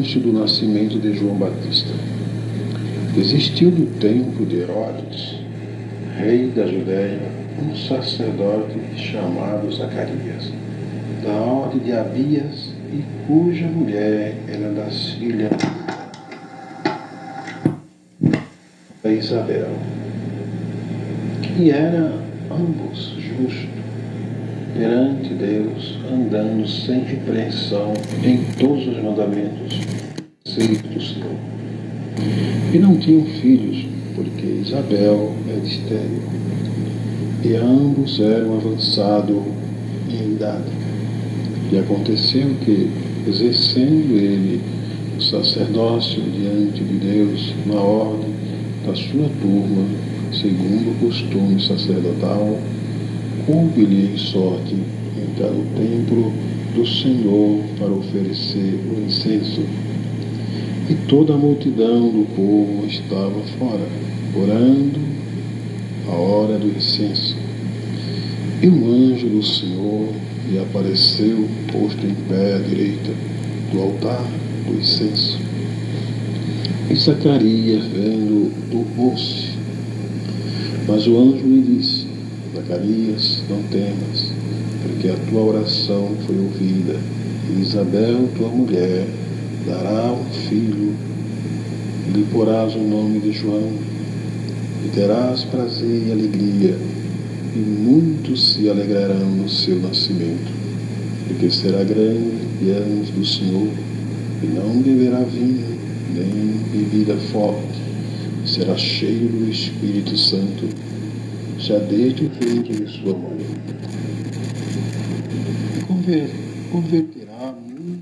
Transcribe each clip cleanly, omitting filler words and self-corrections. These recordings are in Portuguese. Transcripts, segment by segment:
Antes do nascimento de João Batista. Existiu no tempo de Herodes, rei da Judéia, um sacerdote chamado Zacarias, da ordem de Abias, e cuja mulher era das filhas da Isabel, e eram ambos justos perante Deus, andando sem repreensão em todos os mandamentos do Senhor. E não tinham filhos, porque Isabel era estéril, e ambos eram avançados em idade. E aconteceu que, exercendo ele o sacerdócio diante de Deus, na ordem da sua turma, segundo o costume sacerdotal, coube-lhe em sorte entrar no templo do Senhor para oferecer o incenso. E toda a multidão do povo estava fora, orando a hora do incenso. E um anjo do Senhor lhe apareceu, posto em pé à direita do altar do incenso. E Zacarias, vendo, turbou-se. Mas o anjo lhe disse: Zacarias, não temas, porque a tua oração foi ouvida, e Isabel, tua mulher, dará um filho, e lhe porás o nome de João, e terás prazer e alegria, e muitos se alegrarão no seu nascimento, porque será grande diante do Senhor, e não beberá vinho, nem bebida forte, será cheio do Espírito Santo, já desde o ventre de sua mãe. E converterá muitos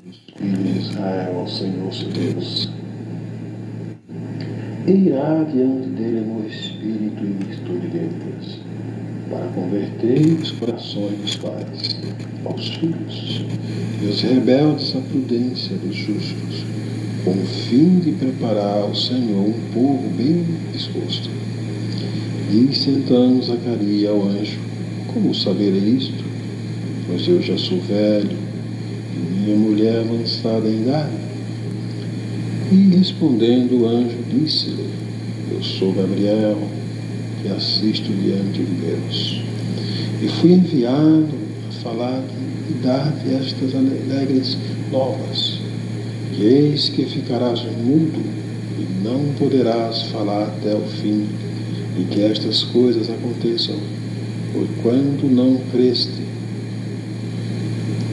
dos filhos de Israel ao Senhor seu Deus. E irá diante dele no Espírito e virtude de Deus, para converter os corações dos pais aos filhos, e os rebeldes à prudência dos justos, com o fim de preparar ao Senhor um povo bem disposto. Disse então Zacarias ao anjo: Como saberei isto? Pois eu já sou velho, e minha mulher avançada em idade. E respondendo o anjo, disse-lhe: Eu sou Gabriel, que assisto diante de Deus, e fui enviado a falar e dar-te estas alegres novas, que eis que ficarás mudo, e não poderás falar até o fim, e que estas coisas aconteçam, porquanto não creste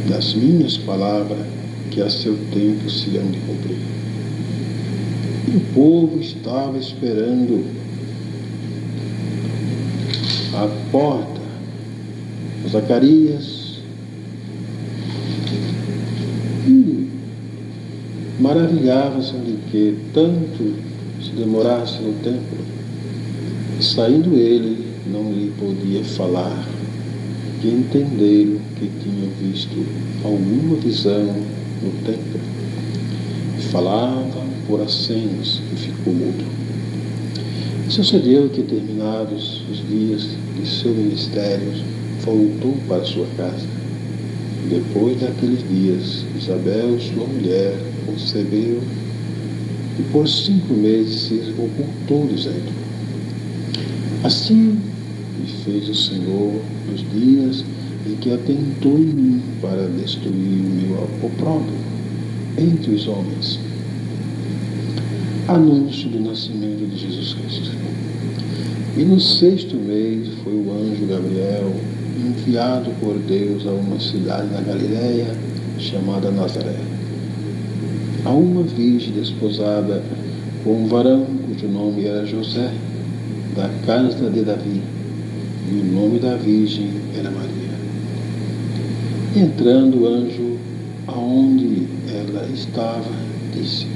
das minhas palavras, que a seu tempo se hão de cumprir. E o povo estava esperando à porta. Zacarias, e maravilhava-se de que tanto se demorasse no templo. E saindo ele, não lhe podia falar, e entenderam que tinham visto alguma visão no templo. E falava por acenos, e ficou mudo. E sucedeu que, terminados os dias de seu ministério, voltou para sua casa. E depois daqueles dias, Isabel, sua mulher, concebeu, e por 5 meses se ocultou, dizendo: Assim me fez o Senhor nos dias em que atentou em mim para destruir o meu opróbrio entre os homens. Anúncio do nascimento de Jesus Cristo. E no 6º mês foi o anjo Gabriel enviado por Deus a uma cidade da Galiléia chamada Nazaré, a uma virgem desposada com um varão cujo nome era José, da casa de Davi, e o nome da virgem era Maria. Entrando o anjo aonde ela estava, disse: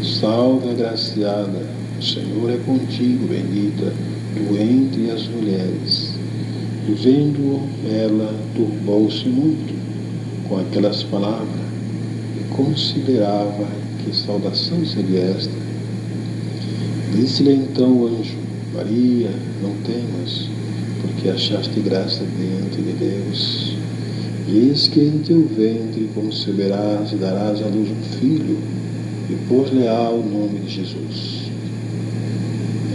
Salve, agraciada, o Senhor é contigo, bendita tu entre as mulheres. E vendo ela, turbou-se muito com aquelas palavras, e considerava que saudação seria esta. Disse-lhe então o anjo: Maria, não temas, porque achaste graça diante de Deus. E eis que em teu ventre conceberás e darás à luz um filho, pôs-lhe o nome de Jesus.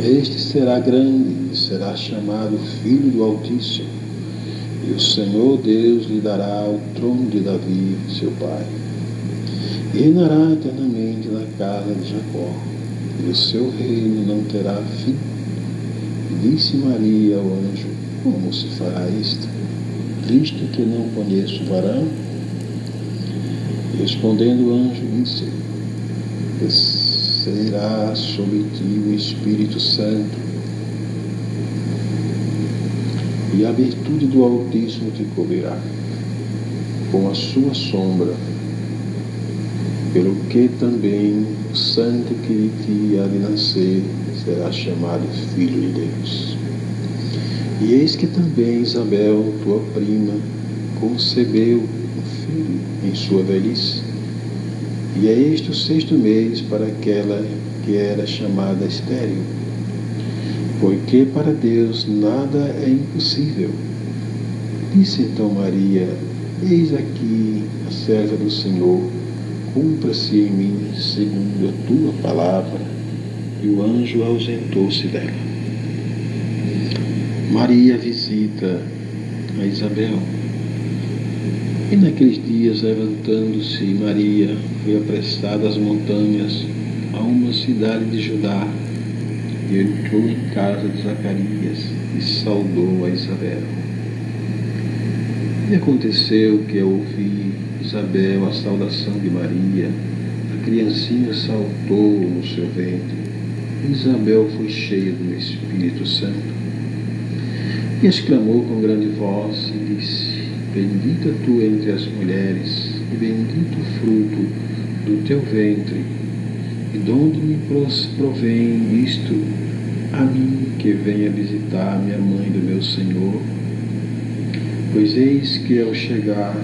Este será grande e será chamado Filho do Altíssimo, e o Senhor Deus lhe dará o trono de Davi, seu pai. E reinará eternamente na casa de Jacó, e o seu reino não terá fim. E disse Maria ao anjo: como se fará isto, visto que não conheço varão? Respondendo o anjo, disse: descerá sobre ti o Espírito Santo, e a virtude do Altíssimo te cobrirá com a sua sombra, pelo que também o santo que de ti há de nascer será chamado Filho de Deus. E eis que também Isabel, tua prima, concebeu um filho em sua velhice, e é este o 6º mês para aquela que era chamada estéril, porque para Deus nada é impossível. Disse então Maria: eis aqui a serva do Senhor, cumpra-se em mim segundo a tua palavra. E o anjo ausentou-se dela. Maria visita a Isabel. E naqueles dias, levantando-se Maria, foi apressada às montanhas, a uma cidade de Judá, e entrou em casa de Zacarias e saudou a Isabel. E aconteceu que, ao ouvir Isabel a saudação de Maria, a criancinha saltou no seu ventre. E Isabel foi cheia do Espírito Santo e exclamou com grande voz e disse: bendita tu entre as mulheres, e bendito o fruto do teu ventre. E de onde me provém isto a mim, que venha visitar minha mãe do meu Senhor? Pois eis que, ao chegar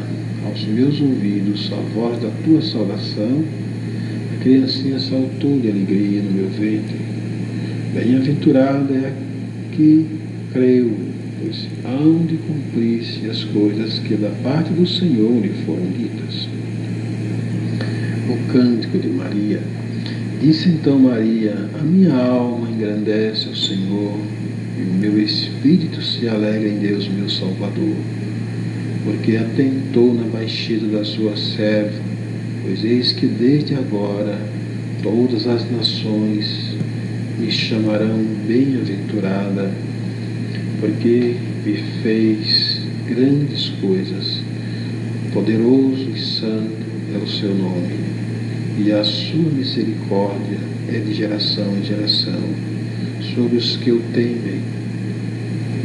aos meus ouvidos a voz da tua saudação, a criancinha saltou de alegria no meu ventre. Bem-aventurada é a que creu, pois hão de cumprir-se as coisas que da parte do Senhor lhe foram ditas. O cântico de Maria. Disse então Maria: a minha alma engrandece ao Senhor, e o meu espírito se alegra em Deus meu Salvador, porque atentou na baixeza da sua serva, pois eis que desde agora todas as nações me chamarão bem-aventurada, porque me fez grandes coisas. Poderoso e santo é o seu nome, e a sua misericórdia é de geração em geração sobre os que o temem.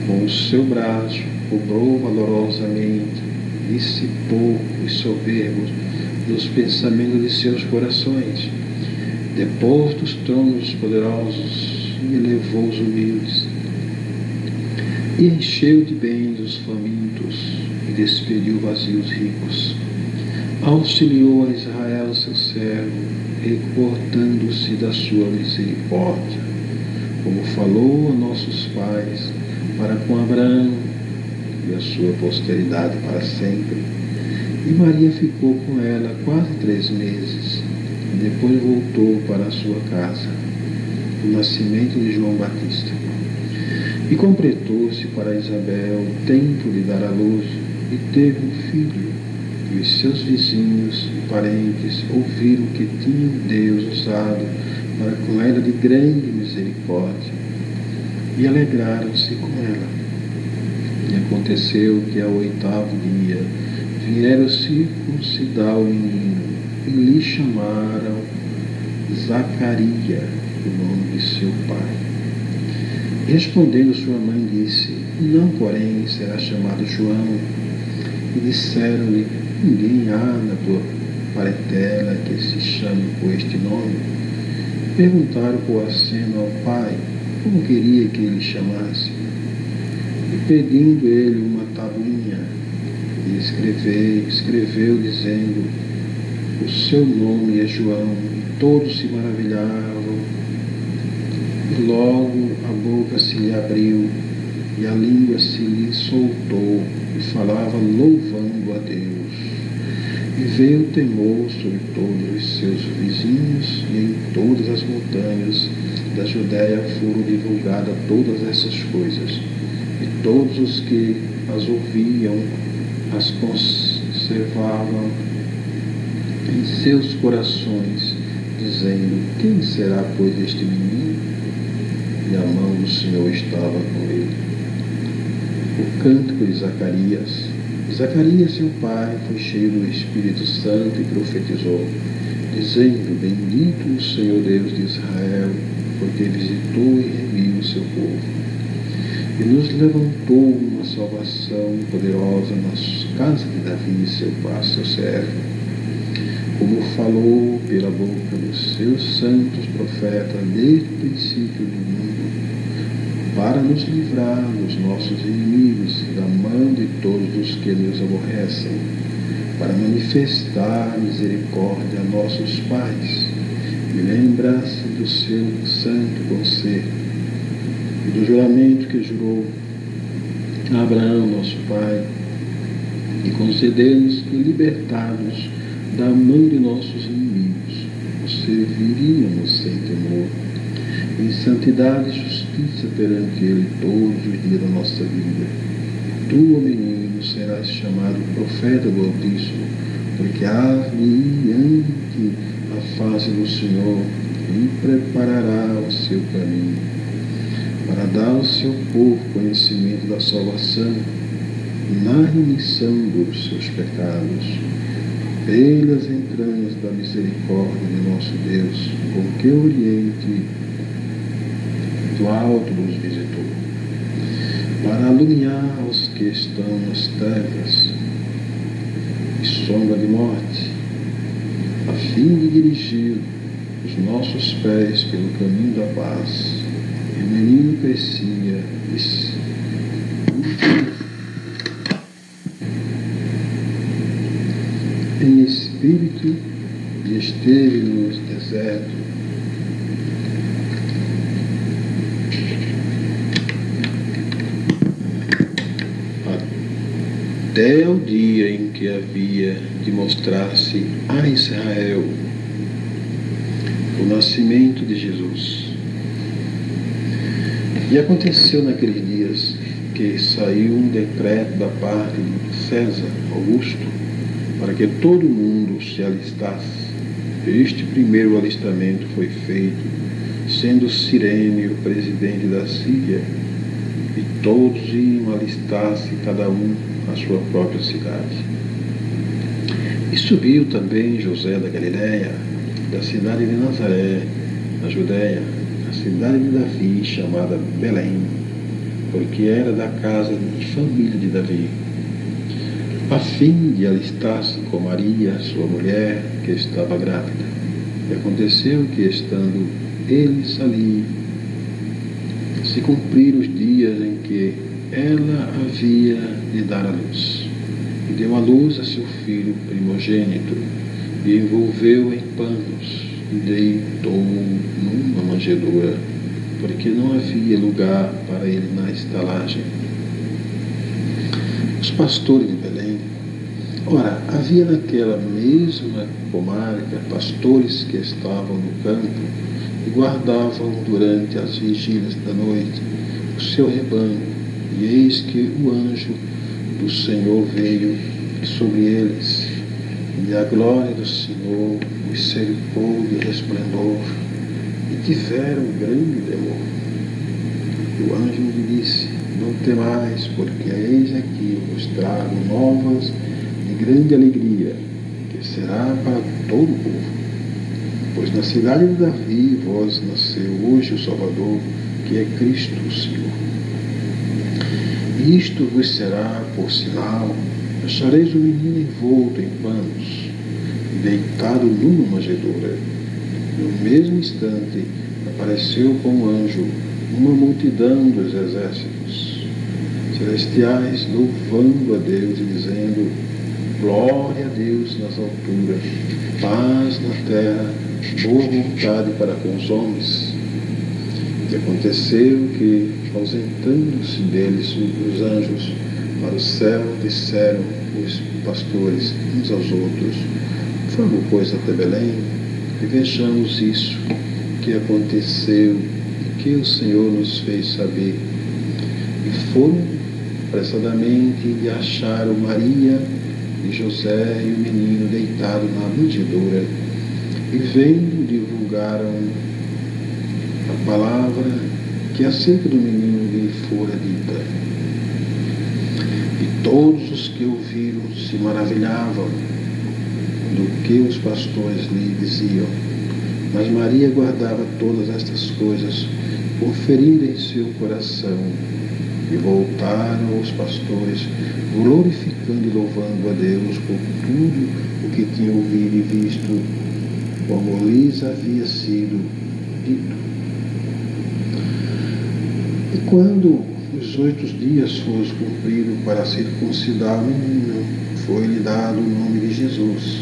Com o seu braço cobrou valorosamente, dissipou os soberbos nos pensamentos de seus corações, depôs dos tronos poderosos e elevou os humildes, e encheu de bens os famintos e despediu vazios ricos. Auxiliou a Israel, seu servo, recordando-se da sua misericórdia, como falou a nossos pais, para com Abraão e a sua posteridade para sempre. E Maria ficou com ela quase 3 meses, e depois voltou para a sua casa, o nascimento de João Batista. E completou-se para Isabel o tempo de dar à luz, e teve um filho. E os seus vizinhos e parentes ouviram que tinha Deus usado para com ela de grande misericórdia, e alegraram-se com ela. E aconteceu que ao 8º dia vieram circuncidar o menino, e lhe chamaram Zacarias, o nome de seu pai. Respondendo sua mãe, disse: não, porém, será chamado João. E disseram-lhe: ninguém há na tua parentela que se chame por este nome. Perguntaram por aceno ao pai como queria que ele chamasse. E pedindo ele uma tabuinha, e escreveu dizendo: o seu nome é João. E todos se maravilhavam. E logo a boca se lhe abriu, e a língua se lhe soltou, e falava louvando a Deus. E veio o temor sobre todos os seus vizinhos, e em todas as montanhas da Judéia foram divulgadas todas essas coisas. E todos os que as ouviam as conservavam em seus corações, dizendo: quem será, pois, este menino? E a mão do Senhor estava com ele. O cântico de Zacarias. Zacarias, seu pai, foi cheio do Espírito Santo e profetizou, dizendo: bendito o Senhor Deus de Israel, porque visitou e remiu o seu povo, e nos levantou uma salvação poderosa nas casas de Davi, seu pai, seu servo, como falou pela boca dos seus santos profetas desde o princípio do mundo, para nos livrar dos nossos inimigos e da mão de todos os que nos aborrecem, para manifestar misericórdia a nossos pais e lembrar-se do seu santo concerto e do juramento que jurou a Abraão, nosso pai, e conceder-nos que, libertados da mão de nossos inimigos, o serviríamos sem temor, em santidade e justiça perante Ele todos os dias da nossa vida. Tu, ó menino, serás chamado profeta do Altíssimo, porque adiante a face do Senhor e preparará o seu caminho, para dar ao seu povo conhecimento da salvação, na remissão dos seus pecados, pelas entranhas da misericórdia de nosso Deus, com que o Oriente do alto nos visitou, para alumiar os que estão nas trevas e sombra de morte, a fim de dirigir os nossos pés pelo caminho da paz. E o menino crescia em espírito e esteve no deserto até o dia em que havia de mostrar-se a Israel o nascimento de Jesus. E aconteceu naqueles dias que saiu um decreto da parte de César Augusto para que todo mundo se alistasse. Este primeiro alistamento foi feito, sendo Cirene o presidente da Síria, e todos iam alistar-se, cada um à sua própria cidade. E subiu também José da Galiléia, da cidade de Nazaré, na Judéia, a cidade de Davi, chamada Belém, porque era da casa e família de Davi, a fim de alistar-se com Maria, sua mulher, que estava grávida. E aconteceu que, estando eles ali, se cumpriram os dias em que ela havia de dar à luz. E deu à luz a seu filho primogênito, e envolveu em panos, e deitou numa manjedoura, porque não havia lugar para ele na estalagem. Os pastores de Belém. Ora, havia naquela mesma comarca pastores que estavam no campo e guardavam durante as vigílias da noite o seu rebanho, e eis que o anjo do Senhor veio sobre eles, e a glória do Senhor os cercou de resplendor, e tiveram grande temor. E o anjo lhe disse: não temais, porque eis aqui vos trago novas de grande alegria, que será para todo o povo. Pois na cidade de Davi vos nasceu hoje o Salvador, que é Cristo o Senhor. E isto vos será por sinal: achareis o menino envolto em panos, e deitado numa manjedoura. No mesmo instante apareceu com o anjo uma multidão dos exércitos celestiais, louvando a Deus e dizendo: glória a Deus nas alturas, paz na terra, boa vontade para com os homens. E aconteceu que, ausentando-se deles os anjos para o céu, disseram os pastores uns aos outros: vamos, pois, até Belém, e vejamos isso que aconteceu e que o Senhor nos fez saber. E foram apressadamente e acharam Maria e José e o menino deitado na manjedoura, e vendo, divulgaram a palavra que acerca do menino lhe fora dita. E todos os que ouviram se maravilhavam do que os pastores lhe diziam. Mas Maria guardava todas estas coisas, conferindo em seu coração. E voltaram os pastores, glorificando e louvando a Deus por tudo o que tinham ouvido e visto, como lhes havia sido dito. E quando os 8 dias foram cumpridos para circuncidar o menino, foi-lhe dado o nome de Jesus,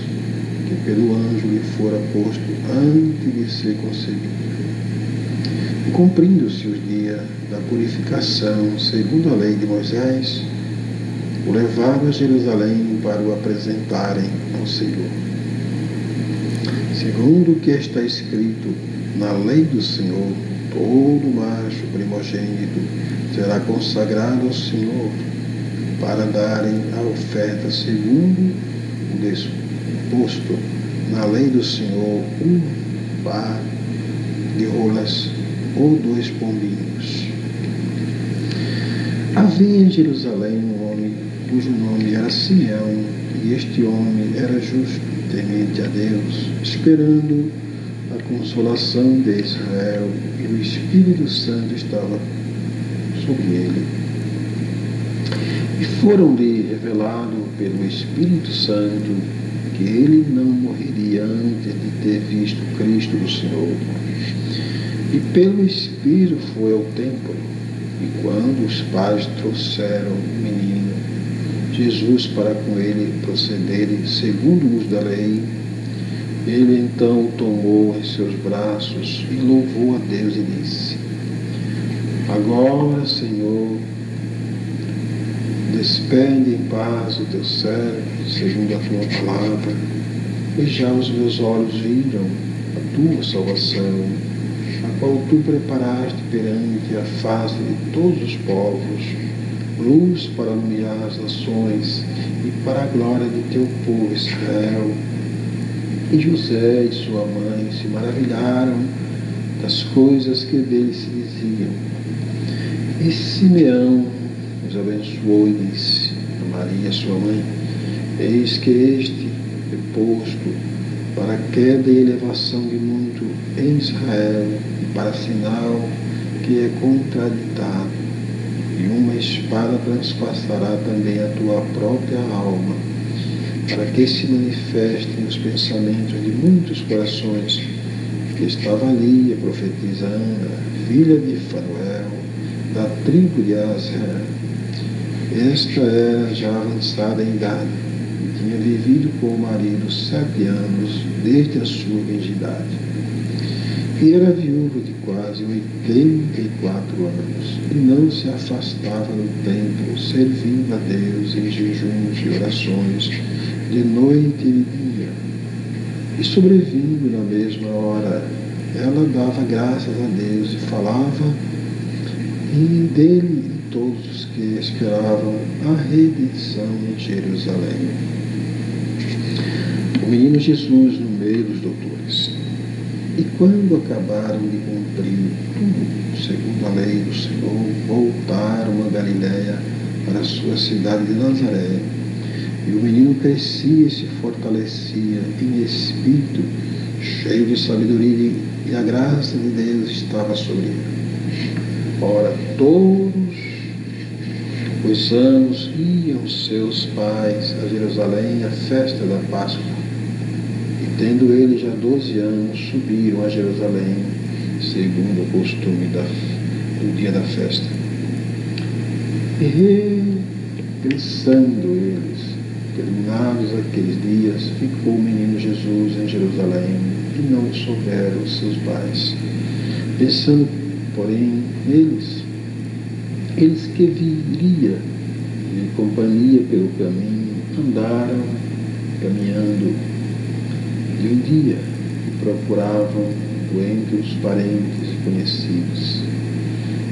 que pelo anjo lhe fora posto antes de ser concebido. E cumprindo-se os dias da purificação, segundo a lei de Moisés, o levaram a Jerusalém para o apresentarem ao Senhor. Segundo o que está escrito na lei do Senhor, todo macho primogênito será consagrado ao Senhor, para darem a oferta segundo o disposto na lei do Senhor, um par de rolas ou 2 pombinhos. Havia em Jerusalém um homem cujo nome era Simeão, e este homem era justo, temente a Deus, esperando a consolação de Israel, e o Espírito Santo estava sobre ele. E foram-lhe revelado pelo Espírito Santo que ele não morreria antes de ter visto Cristo do Senhor. E pelo Espírito foi ao templo, e quando os pais trouxeram o menino Jesus para com ele procederem segundo o uso da lei, ele então o tomou em seus braços e louvou a Deus e disse: agora, Senhor, despede em paz o teu servo, segundo a tua palavra, e já os meus olhos viram a tua salvação, a qual tu preparaste perante a face de todos os povos, luz para iluminar as nações e para a glória de teu povo Israel. E José e sua mãe se maravilharam das coisas que dele se diziam. E Simeão os abençoou e disse a Maria, sua mãe: eis que este é posto para a queda e elevação de muito em Israel, e para sinal que é contraditado, e uma espada transpassará também a tua própria alma, para que se manifestem os pensamentos de muitos corações. Que estava ali a profetisa Ana, filha de Fanuel, da tribo de Aser. Esta era já avançada em idade, e tinha vivido com o marido 7 anos, desde a sua virgindade. E era viúva de quase 84 anos, e não se afastava do templo, servindo a Deus em jejuns e orações, de noite e de dia. E sobrevindo na mesma hora, ela dava graças a Deus e falava, e dele e todos os que esperavam a redenção em Jerusalém. O menino Jesus no meio dos doutores. E quando acabaram de cumprir tudo, segundo a lei do Senhor, voltaram a Galiléia para a sua cidade de Nazaré. E o menino crescia e se fortalecia em espírito, cheio de sabedoria, e a graça de Deus estava sobre ele. Ora, todos os anos iam seus pais a Jerusalém à festa da Páscoa. E tendo ele já 12 anos, subiram a Jerusalém, segundo o costume do dia da festa. E regressando eles, terminados aqueles dias, ficou o menino Jesus em Jerusalém, e não souberam os seus pais. Pensando, porém, eles que viria em companhia pelo caminho, andaram caminhando de um dia e procuravam entre os parentes e conhecidos.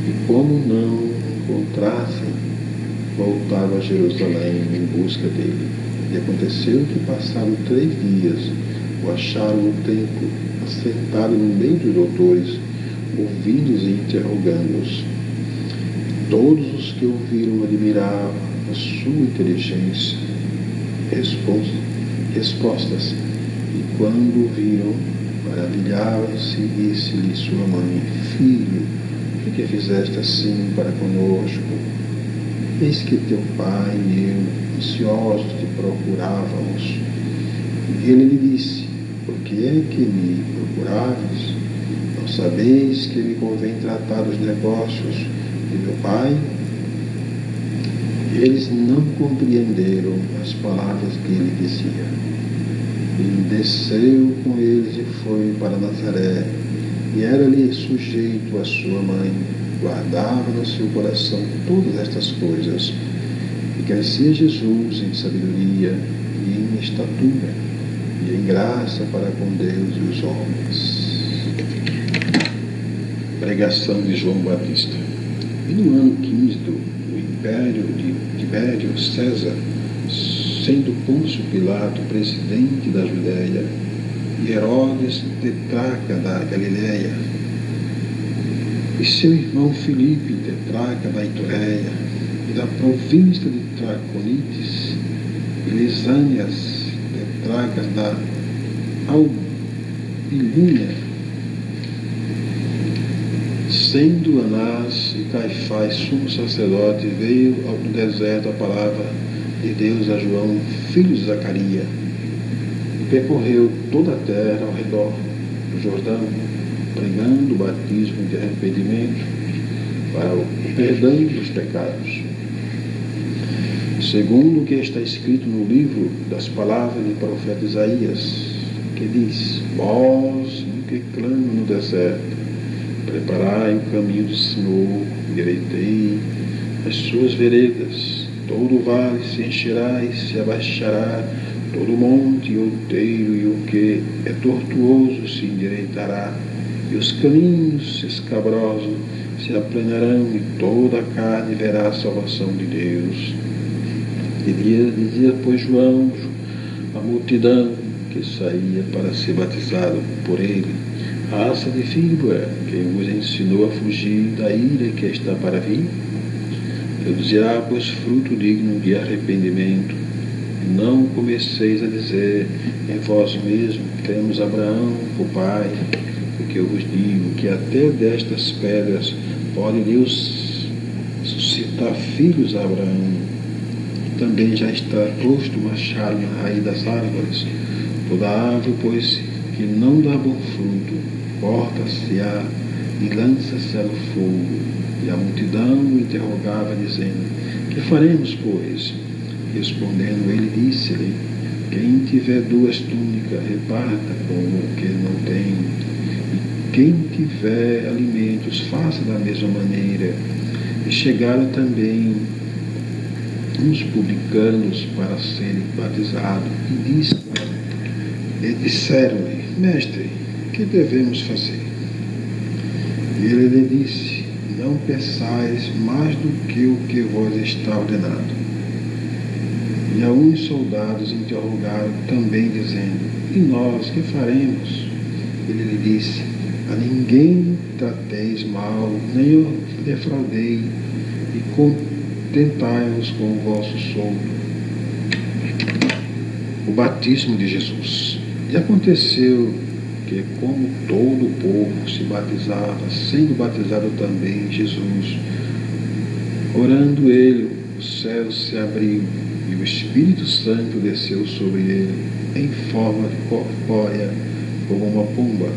E como não encontrassem, voltaram a Jerusalém em busca dele. E aconteceu que, passados 3 dias, o acharam no templo, assentado no meio dos doutores, ouvindo-os e interrogando-os. Todos os que ouviram admiravam a sua inteligência, respostas, e quando ouviram, maravilhavam-se e disse-lhe sua mãe: Filho, por que fizeste assim para conosco? Eis que teu pai e eu, ansiosos, te procurávamos. E ele lhe disse: Por que é que me procuráveis? Não sabeis que me convém tratar dos negócios de meu pai? Eles não compreenderam as palavras que ele dizia. E desceu com eles e foi para Nazaré, e era-lhe sujeito a sua mãe. Guardava no seu coração todas estas coisas. E crescia Jesus em sabedoria e em estatura, e em graça para com Deus e os homens. Pregação de João Batista. E no ano 15 do império de Tibério César, sendo Pôncio Pilato presidente da Judéia, e Herodes tetrarca da Galiléia, e seu irmão Filipe tetrarca da Itureia, e da província de Traconites, e Lisânias tetrarcas da Albilínia, sendo Anás e Caifás sumo sacerdote, veio no deserto a palavra de Deus a João, filho de Zacarias, e percorreu toda a terra ao redor do Jordão, pregando o batismo de arrependimento para o perdão dos pecados, segundo o que está escrito no livro das palavras do profeta Isaías, que diz: Vós que clamam no deserto, preparai o caminho do Senhor, endireitei as suas veredas. Todo o vale se encherá e se abaixará, todo monte e outeiro e o que é tortuoso se endireitará, e os caminhos escabrosos se aplanarão, e toda a carne verá a salvação de Deus. Dizia, pois, João a multidão que saía para ser batizado por ele: Raça de víbora, quem vos ensinou a fugir da ira que está para vir? Produzirá, pois, fruto digno de arrependimento. Não comeceis a dizer em vós mesmos: Cremos Abraão, o pai, porque eu vos digo que até destas pedras pode Deus suscitar filhos a Abraão. Também já está posto o machado na raiz das árvores. Toda árvore, pois, que não dá bom fruto, corta-se-á e lança-se no fogo. E a multidão o interrogava, dizendo: Que faremos, pois? Respondendo ele, disse-lhe: Quem tiver 2 túnicas, reparta com o que não tem. E quem tiver alimentos, faça da mesma maneira. E chegaram também uns publicanos para serem batizados, e disseram-lhe: Mestre, que devemos fazer? E ele lhe disse: Não peçais mais do que o que vos está ordenado. E alguns soldados interrogaram também, dizendo: E nós, que faremos? Ele lhe disse: A ninguém trateis mal, nem o defraudei, e contentai-vos com o vosso soldo. O batismo de Jesus. E aconteceu que, como todo o povo se batizava, sendo batizado também Jesus, orando ele, o céu se abriu, e o Espírito Santo desceu sobre ele, em forma de corpórea, como uma pomba,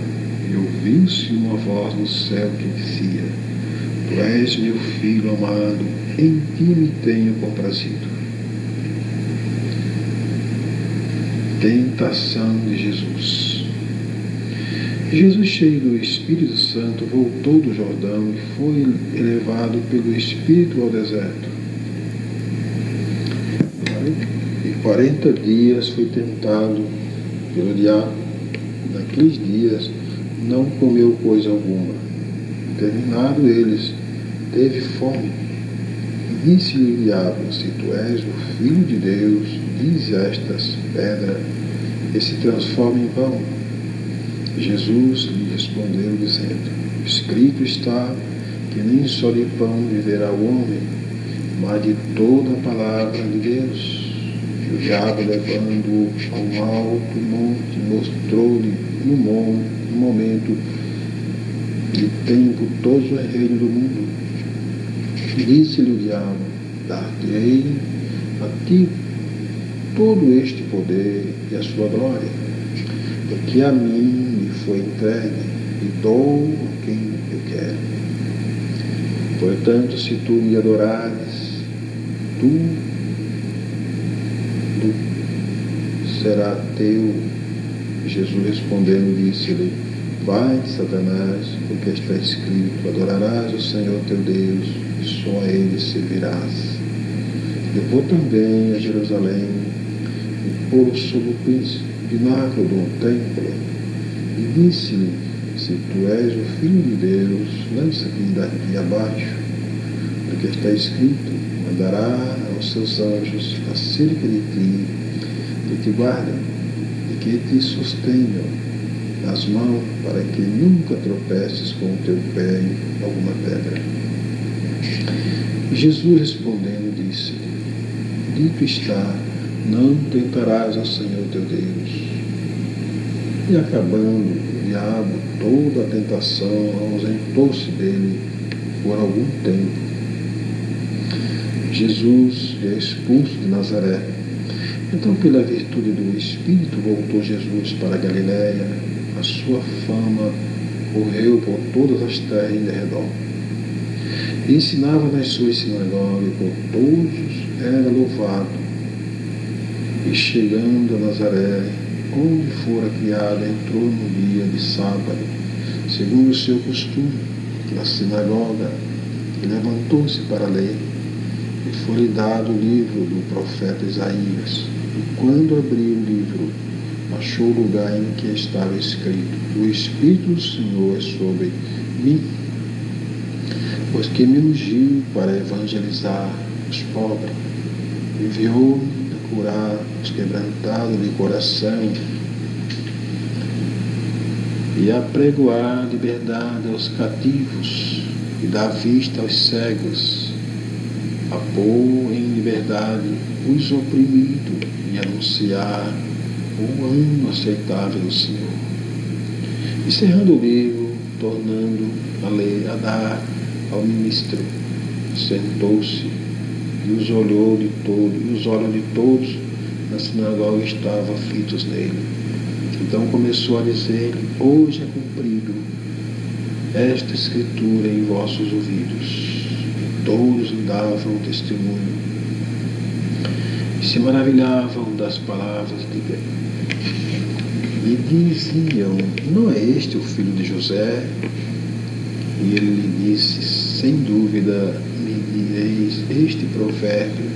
e ouviu-se uma voz no céu que dizia: Tu és meu filho amado, em ti me tenho comprazido. Tentação de Jesus. Jesus, cheio do Espírito Santo, voltou do Jordão e foi elevado pelo Espírito ao deserto. E 40 dias foi tentado pelo diabo. Naqueles dias não comeu coisa alguma. Terminado eles, teve fome. E disse-lhe o diabo: se tu és o Filho de Deus, dize a estas pedras e se transforma em pão. Jesus lhe respondeu, dizendo: escrito está que nem só de pão viverá o homem, mas de toda a palavra de Deus. E o diabo, levando-o a um alto monte, mostrou-lhe no momento de tempo todo o reino do mundo. Disse-lhe o diabo: dar-te-ei a ti todo este poder e a sua glória, porque a mim me foi entregue e dou a quem eu quero. Portanto, se tu me adorares, tu será teu. Jesus respondendo disse-lhe: vai, Satanás, porque está escrito: adorarás o Senhor teu Deus e só a ele servirás. Levou também a Jerusalém e pô-lo sobre o pináculo do templo e disse-lhe: se tu és o Filho de Deus, lança-te daqui abaixo, porque está escrito: mandará aos seus anjos acerca de ti, que te guardem e que te sustenham nas mãos, para que nunca tropeces com o teu pé em alguma pedra. Jesus respondendo disse-lhe: dito está, não tentarás ao Senhor teu Deus. E acabando o diabo toda a tentação, ausentou-se dele por algum tempo. Jesus é expulso de Nazaré. Então, pela virtude do Espírito, voltou Jesus para a Galiléia. A sua fama correu por todas as terras em derredor. E ensinava nas suas sinagogas, por todos era louvado. E chegando a Nazaré, onde fora criado, entrou no dia de sábado, segundo o seu costume, na sinagoga, e levantou-se para ler. E foi-lhe dado o livro do profeta Isaías. E quando abriu o livro, achou o lugar em que estava escrito: o Espírito do Senhor é sobre mim, pois que me ungiu para evangelizar os pobres, enviou-me a curar os quebrantados de coração e a pregoar liberdade aos cativos e dar vista aos cegos, a pôr em liberdade os oprimidos e anunciar o ano aceitável do Senhor. Encerrando o livro, tornando a ler, a dar ao ministro, sentou-se e os olhos de todos na sinagoga estavam fitos nele. Então começou a dizer: hoje é cumprido esta escritura em vossos ouvidos. E todos lhe davam testemunho e se maravilhavam das palavras de Deus. E diziam: não é este o filho de José? E ele lhe disse: sem dúvida me direis este provérbio: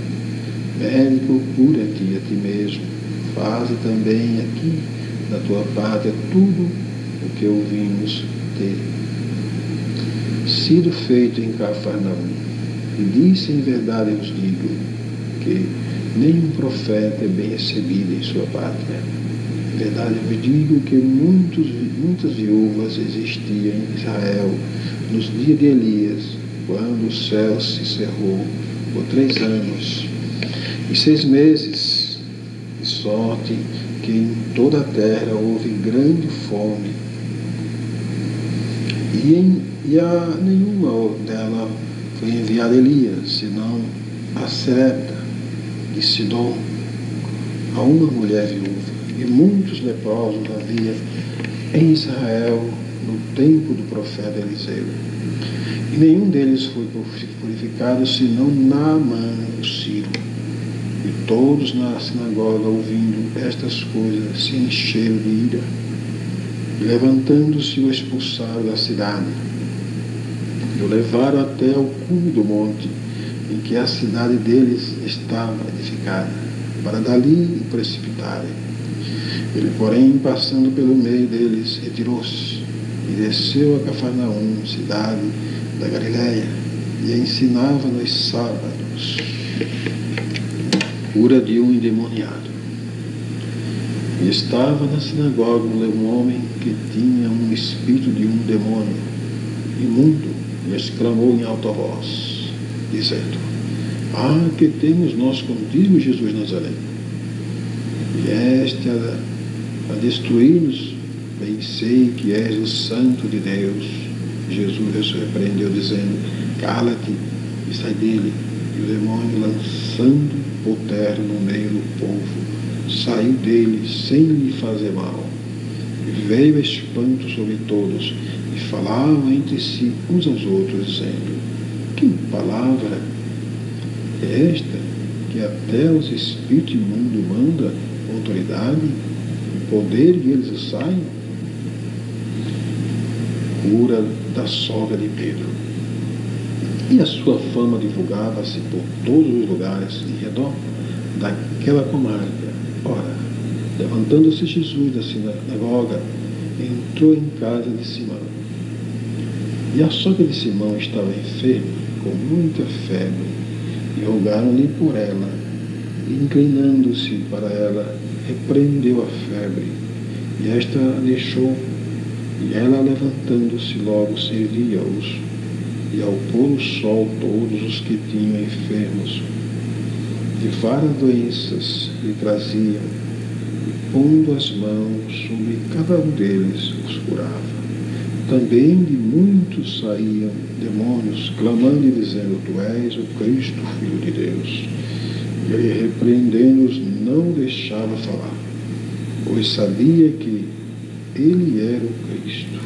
médico, cura-te a ti mesmo, faze também aqui na tua pátria tudo o que ouvimos ter sido feito em Cafarnaum. E disse: em verdade vos digo que nenhum profeta é bem recebido em sua pátria. Em verdade vos digo que muitas viúvas existiam em Israel nos dias de Elias, quando o céu se cerrou por 3 anos e 6 meses, de sorte que em toda a terra houve grande fome, e a nenhuma dela foi enviado Elias, senão a Sarepta de Sidom, a uma mulher viúva. E muitos leprosos havia em Israel no tempo do profeta Eliseu. E nenhum deles foi purificado, senão Naamã, o sírio. E todos na sinagoga, ouvindo estas coisas, se encheram de ira. E levantando-se, o expulsaram da cidade. E o levaram até ao cume do monte, em que a cidade deles estava edificada. para dali precipitarem. Ele, porém, passando pelo meio deles, retirou-se e desceu a Cafarnaum, cidade da Galileia, e ensinava nos sábados. Cura de um endemoniado. E estava na sinagoga um homem que tinha um espírito de um demônio imundo, e exclamou em alta voz, dizendo: que temos nós contigo, Jesus Nazareno? Vieste a destruir-nos? Bem sei que és o Santo de Deus. Jesus repreendeu, dizendo: cala-te e sai dele. E o demônio, lançando por terra no meio do povo, saiu dele sem lhe fazer mal. E veio espanto sobre todos, e falavam entre si uns aos outros, dizendo: que palavra é esta, que até os espíritos imundos manda autoridade e poder e eles o saem? Cura da sogra de Pedro. E a sua fama divulgava-se por todos os lugares em redor daquela comarca. Ora, levantando-se Jesus da sinagoga, entrou em casa de Simão. E a sogra de Simão estava enferma, com muita febre, e rogaram-lhe por ela. E, inclinando-se para ela, repreendeu a febre, e esta a deixou. E ela, levantando-se, logo servia-os, e ao pôr o sol todos os que tinham enfermos de várias doenças lhe traziam, e pondo as mãos sobre cada um deles, os curava. Também de muitos saíam demônios, clamando e dizendo: tu és o Cristo, Filho de Deus. E ele, repreendendo-os, não deixava falar, pois sabia que ele era o Cristo.